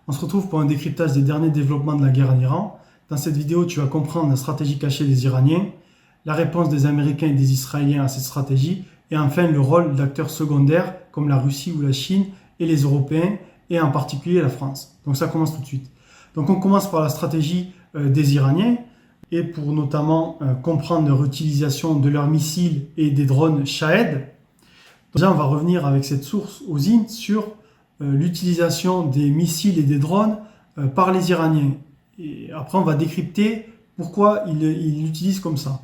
On se retrouve pour un décryptage des derniers développements de la guerre en Iran. Dans cette vidéo, tu vas comprendre la stratégie cachée des Iraniens, la réponse des Américains et des Israéliens à cette stratégie, et enfin le rôle d'acteurs secondaires comme la Russie ou la Chine et les Européens, et en particulier la France. Donc ça commence tout de suite. Donc on commence par la stratégie des Iraniens, et pour notamment comprendre leur utilisation de leurs missiles et des drones Shahed. Déjà, on va revenir avec cette source aux INT sur l'utilisation des missiles et des drones par les Iraniens. Et après, on va décrypter pourquoi ils l'utilisent comme ça.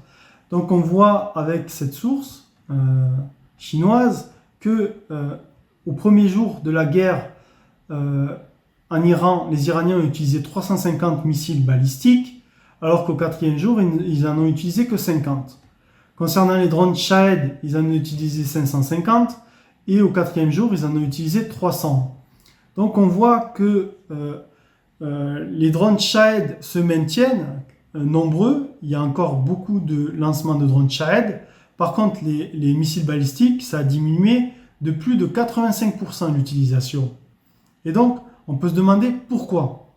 Donc, on voit avec cette source chinoise que au premier jour de la guerre en Iran, les Iraniens ont utilisé 350 missiles balistiques, alors qu'au quatrième jour, ils en ont utilisé que 50. Concernant les drones Shahed, ils en ont utilisé 550, et au quatrième jour, ils en ont utilisé 300. Donc on voit que les drones Shahed se maintiennent nombreux. Il y a encore beaucoup de lancements de drones Shahed. Par contre, les missiles balistiques, ça a diminué de plus de 85% l'utilisation. Et donc, on peut se demander pourquoi.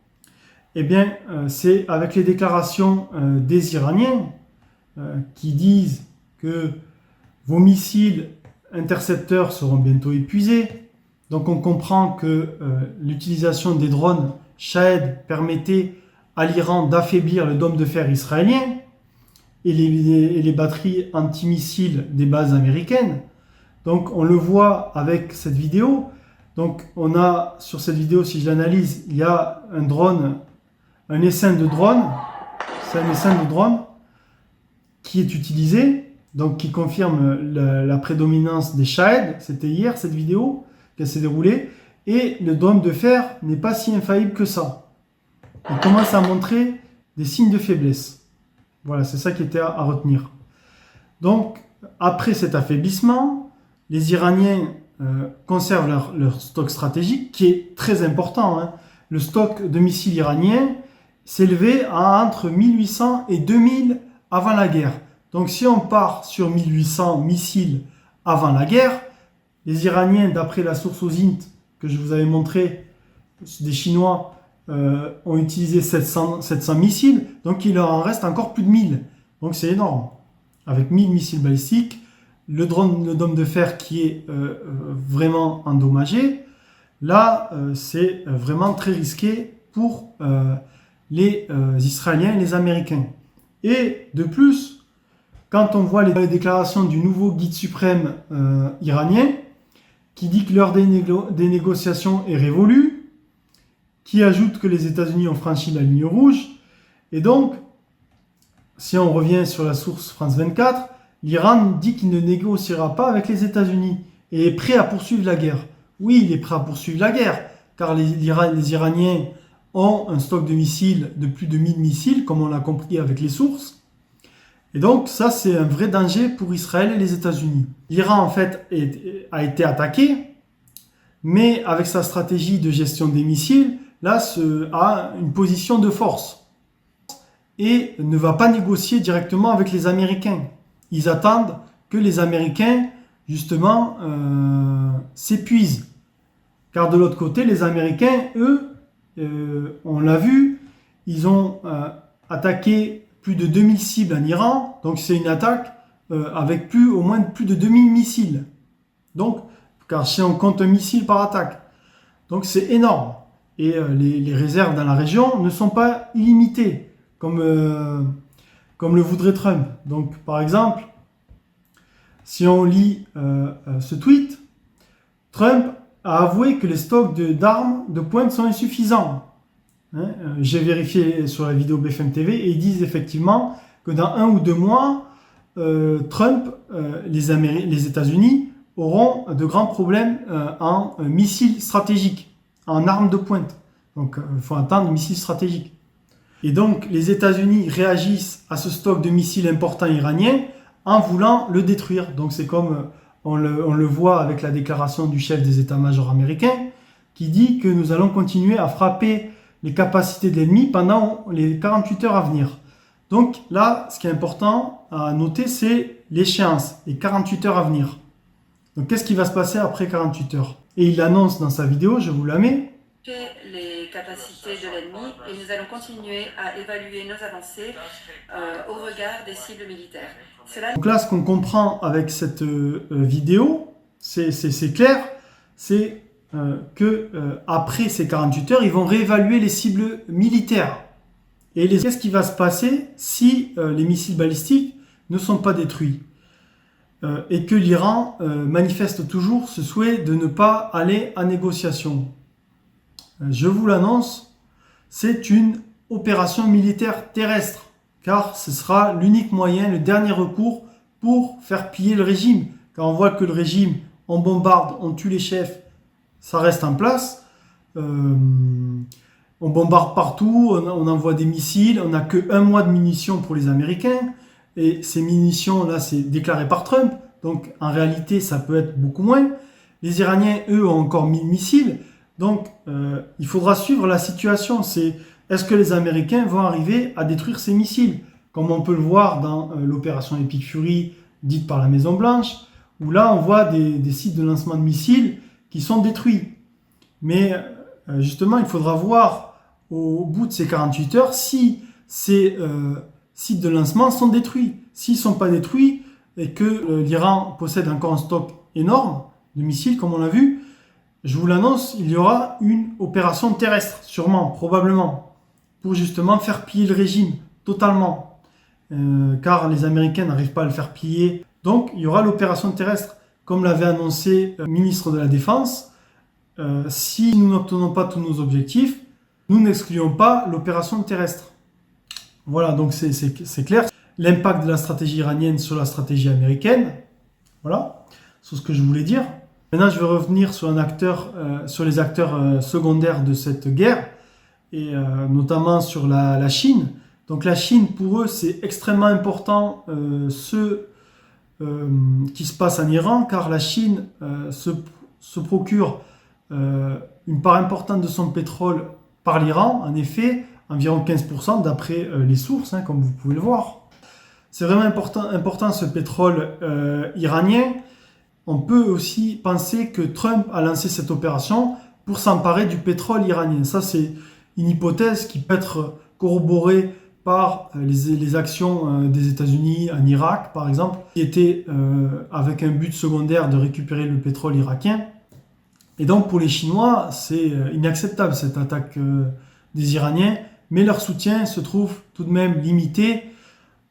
Eh bien, c'est avec les déclarations des Iraniens qui disent que vos missiles intercepteurs seront bientôt épuisés. Donc on comprend que l'utilisation des drones Shahed permettait à l'Iran d'affaiblir le dôme de fer israélien et les batteries antimissiles des bases américaines. Donc on le voit avec cette vidéo. Donc on a sur cette vidéo, si je l'analyse, il y a un drone, un essaim de drone. C'est un essaim de drone qui est utilisé, donc qui confirme la prédominance des Shahed. C'était hier cette vidéo qu'elle s'est déroulée, et le dôme de fer n'est pas si infaillible que ça. Il commence à montrer des signes de faiblesse. Voilà, c'est ça qui était à retenir. Donc, après cet affaiblissement, les Iraniens conservent leur stock stratégique, qui est très important. Hein. Le stock de missiles iraniens s'élevait à entre 1800 et 2000 avant la guerre. Donc si on part sur 1800 missiles avant la guerre, les Iraniens, d'après la source aux INT que je vous avais montré, des Chinois, ont utilisé 700 missiles, donc il leur en reste encore plus de 1000. Donc c'est énorme. Avec 1000 missiles balistiques, le dôme de fer qui est vraiment endommagé, là c'est vraiment très risqué pour les Israéliens et les Américains. Et de plus, quand on voit les déclarations du nouveau guide suprême iranien, qui dit que l'heure des négociations est révolue, qui ajoute que les États-Unis ont franchi la ligne rouge, et donc, si on revient sur la source France 24, l'Iran dit qu'il ne négociera pas avec les États-Unis et est prêt à poursuivre la guerre. Oui, il est prêt à poursuivre la guerre, car les Iraniens ont un stock de missiles de plus de 1000 missiles, comme on l'a compris avec les sources. Et donc ça, c'est un vrai danger pour Israël et les États-Unis. L'Iran, en fait, a été attaqué, mais avec sa stratégie de gestion des missiles, là, a une position de force et ne va pas négocier directement avec les Américains. Ils attendent que les Américains, justement, s'épuisent. Car de l'autre côté, les Américains, eux, on l'a vu, ils ont attaqué plus de 2000 cibles en Iran, donc c'est une attaque avec au moins plus de 2000 missiles. Donc, car si on compte un missile par attaque, donc c'est énorme. Et les réserves dans la région ne sont pas illimitées, comme le voudrait Trump. Donc, par exemple, si on lit ce tweet, Trump a avoué que les stocks d'armes de pointe sont insuffisants. Hein, j'ai vérifié sur la vidéo BFM TV et ils disent effectivement que dans 1 ou 2 mois, Trump, les États-Unis auront de grands problèmes en missiles stratégiques, en armes de pointe. Donc il faut attendre les missiles stratégiques. Et donc les États-Unis réagissent à ce stock de missiles importants iraniens en voulant le détruire. Donc c'est comme on le voit avec la déclaration du chef des états-majors américains qui dit que nous allons continuer à frapper les capacités de l'ennemi pendant les 48 heures à venir. Donc là, ce qui est important à noter, c'est l'échéance, les 48 heures à venir. Donc qu'est-ce qui va se passer après 48 heures? Et il l'annonce dans sa vidéo, je vous la mets. les capacités de l'ennemi et nous allons continuer à évaluer nos avancées au regard des cibles militaires. Donc là, ce qu'on comprend avec cette vidéo, c'est clair, c'est que après ces 48 heures, ils vont réévaluer les cibles militaires. Et qu'est-ce qui va se passer si les missiles balistiques ne sont pas détruits et que l'Iran manifeste toujours ce souhait de ne pas aller à négociation. Je vous l'annonce, c'est une opération militaire terrestre, car ce sera l'unique moyen, le dernier recours pour faire plier le régime. Quand on voit que le régime, on bombarde, on tue les chefs, ça reste en place. On bombarde partout, on envoie des missiles, on n'a que 1 mois de munitions pour les Américains. Et ces munitions-là, c'est déclaré par Trump. Donc en réalité, ça peut être beaucoup moins. Les Iraniens, eux, ont encore 1000 missiles. Donc il faudra suivre la situation. Est-ce que les Américains vont arriver à détruire ces missiles? Comme on peut le voir dans l'opération Epic Fury dite par la Maison Blanche, où là on voit des sites de lancement de missiles qui sont détruits. Mais justement, il faudra voir au bout de ces 48 heures si ces sites de lancement sont détruits. S'ils ne sont pas détruits et que l'Iran possède encore un stock énorme de missiles, comme on l'a vu, je vous l'annonce, il y aura une opération terrestre, sûrement, probablement, pour justement faire plier le régime totalement. Car les Américains n'arrivent pas à le faire plier. Donc, il y aura l'opération terrestre, comme l'avait annoncé le ministre de la Défense. Si nous n'obtenons pas tous nos objectifs, nous n'excluons pas l'opération terrestre. Voilà, donc c'est clair. L'impact de la stratégie iranienne sur la stratégie américaine. Voilà, c'est ce que je voulais dire. Maintenant, je vais revenir sur sur les acteurs secondaires de cette guerre, et notamment sur la Chine. Donc la Chine, pour eux, c'est extrêmement important ce qui se passe en Iran, car la Chine se procure une part importante de son pétrole par l'Iran, en effet, environ 15% d'après les sources, comme vous pouvez le voir. C'est vraiment important ce pétrole iranien. On peut aussi penser que Trump a lancé cette opération pour s'emparer du pétrole iranien. Ça, c'est une hypothèse qui peut être corroborée par les actions des États-Unis en Irak, par exemple, qui étaient avec un but secondaire de récupérer le pétrole irakien. Et donc, pour les Chinois, c'est inacceptable cette attaque des Iraniens, mais leur soutien se trouve tout de même limité.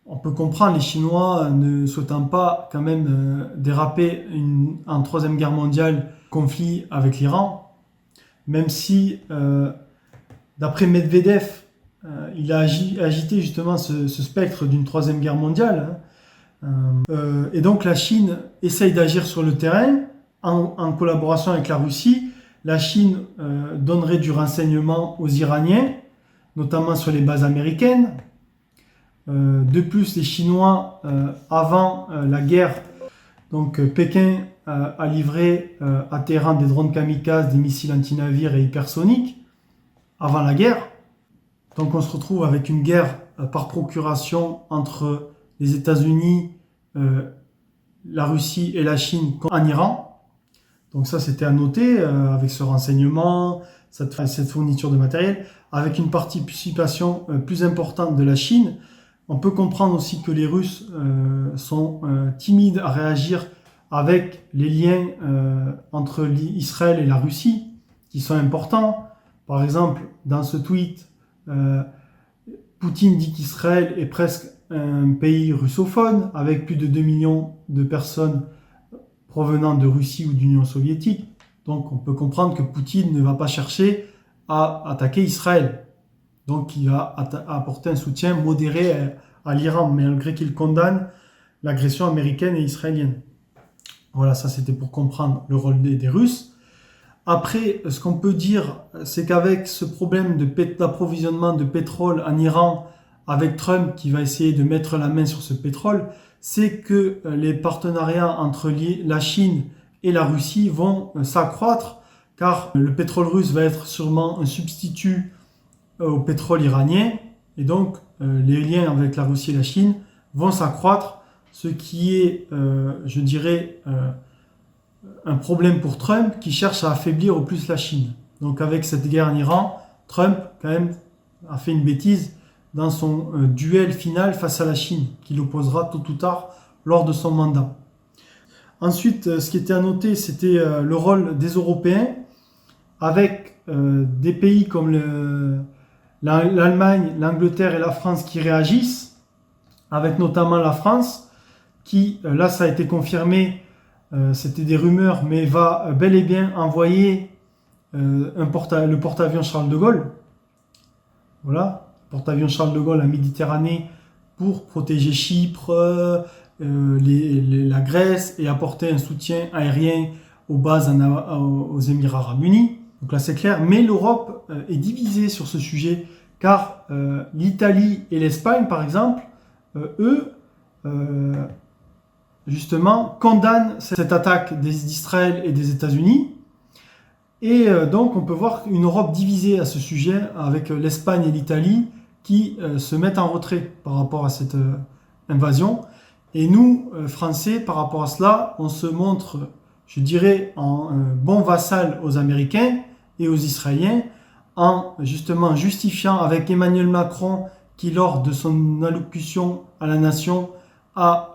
On peut comprendre les Chinois ne souhaitant pas quand même déraper en Troisième Guerre mondiale conflit avec l'Iran, même si, d'après Medvedev, il a agité justement ce spectre d'une Troisième Guerre mondiale. Et donc la Chine essaye d'agir sur le terrain en collaboration avec la Russie. La Chine donnerait du renseignement aux Iraniens, notamment sur les bases américaines. De plus, les Chinois, avant la guerre, donc Pékin a livré à Téhéran des drones kamikazes, des missiles anti-navires et hypersoniques, avant la guerre. Donc on se retrouve avec une guerre par procuration entre les États-Unis, la Russie et la Chine en Iran. Donc ça, c'était à noter avec ce renseignement, cette fourniture de matériel, avec une participation plus importante de la Chine. On peut comprendre aussi que les Russes sont timides à réagir avec les liens entre Israël et la Russie, qui sont importants. Par exemple, dans ce tweet, Poutine dit qu'Israël est presque un pays russophone, avec plus de 2 millions de personnes provenant de Russie ou d'Union soviétique. Donc on peut comprendre que Poutine ne va pas chercher à attaquer Israël. Donc il va apporter un soutien modéré à l'Iran, malgré qu'il condamne l'agression américaine et israélienne. Voilà, ça c'était pour comprendre le rôle des Russes. Après, ce qu'on peut dire, c'est qu'avec ce problème d'approvisionnement de pétrole en Iran, avec Trump qui va essayer de mettre la main sur ce pétrole, c'est que les partenariats entre la Chine et la Russie vont s'accroître, car le pétrole russe va être sûrement un substitut au pétrole iranien, et donc les liens avec la Russie et la Chine vont s'accroître, ce qui est, je dirais, un problème pour Trump qui cherche à affaiblir au plus la Chine. Donc avec cette guerre en Iran, Trump quand même a fait une bêtise dans son duel final face à la Chine, qu'il opposera tôt ou tard lors de son mandat. Ensuite, ce qui était à noter, c'était le rôle des Européens, avec des pays comme l'Allemagne, l'Angleterre et la France qui réagissent, avec notamment la France, qui, là ça a été confirmé, c'était des rumeurs, mais va bel et bien envoyer le porte-avions Charles de Gaulle. Voilà, porte-avions Charles de Gaulle en Méditerranée pour protéger Chypre, la Grèce et apporter un soutien aérien aux bases aux Émirats Arabes Unis. Donc là c'est clair, mais l'Europe est divisée sur ce sujet car l'Italie et l'Espagne par exemple, eux, justement, condamnent cette attaque d'Israël et des États-Unis. Et donc on peut voir une Europe divisée à ce sujet avec l'Espagne et l'Italie qui se mettent en retrait par rapport à cette invasion. Et nous, Français, par rapport à cela, on se montre, je dirais, en bon vassal aux Américains et aux Israéliens, en justement justifiant avec Emmanuel Macron, qui lors de son allocution à la nation a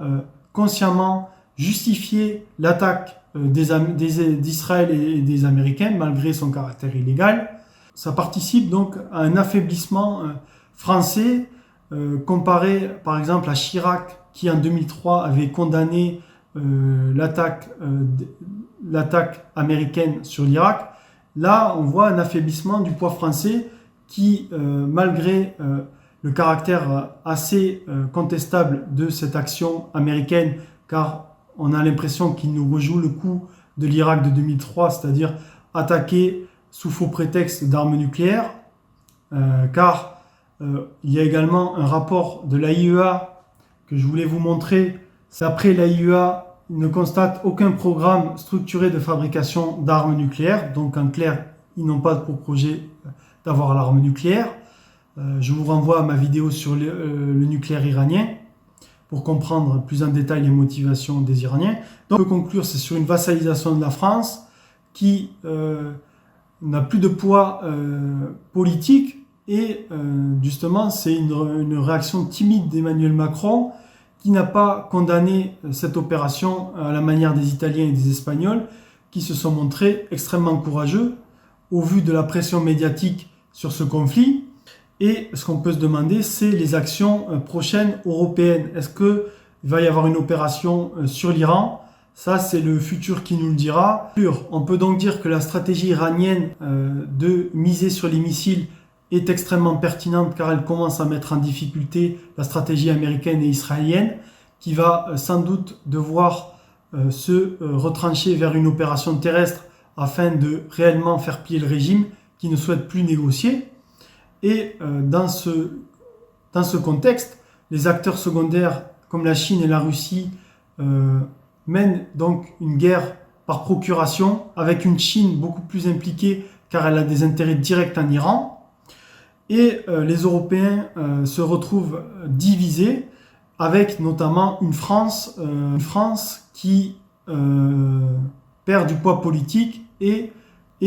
consciemment justifié l'attaque d'Israël et des Américains, malgré son caractère illégal. Ça participe donc à un affaiblissement français, comparé par exemple à Chirac, qui en 2003 avait condamné l'attaque américaine sur l'Irak. Là, on voit un affaiblissement du poids français qui, malgré le caractère assez contestable de cette action américaine, car on a l'impression qu'il nous rejoue le coup de l'Irak de 2003, c'est-à-dire attaquer sous faux prétexte d'armes nucléaires, car il y a également un rapport de l'AIEA que je voulais vous montrer. Après l'AIEA, il ne constate aucun programme structuré de fabrication d'armes nucléaires, donc en clair, ils n'ont pas pour projet d'avoir l'arme nucléaire. Je vous renvoie à ma vidéo sur le nucléaire iranien pour comprendre plus en détail les motivations des Iraniens. Donc, on peut conclure, c'est sur une vassalisation de la France qui n'a plus de poids politique et justement, c'est une réaction timide d'Emmanuel Macron qui n'a pas condamné cette opération à la manière des Italiens et des Espagnols qui se sont montrés extrêmement courageux au vu de la pression médiatique sur ce conflit. Et ce qu'on peut se demander, c'est les actions prochaines européennes. Est-ce qu'il va y avoir une opération sur l'Iran? Ça, c'est le futur qui nous le dira. On peut donc dire que la stratégie iranienne de miser sur les missiles est extrêmement pertinente car elle commence à mettre en difficulté la stratégie américaine et israélienne qui va sans doute devoir se retrancher vers une opération terrestre afin de réellement faire plier le régime qui ne souhaite plus négocier. Et dans ce contexte, les acteurs secondaires comme la Chine et la Russie mènent donc une guerre par procuration avec une Chine beaucoup plus impliquée car elle a des intérêts directs en Iran. Et les Européens se retrouvent divisés avec notamment une France qui perd du poids politique et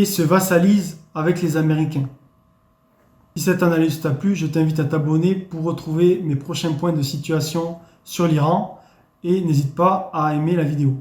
se vassalise avec les Américains. Si cette analyse t'a plu, je t'invite à t'abonner pour retrouver mes prochains points de situation sur l'Iran et n'hésite pas à aimer la vidéo.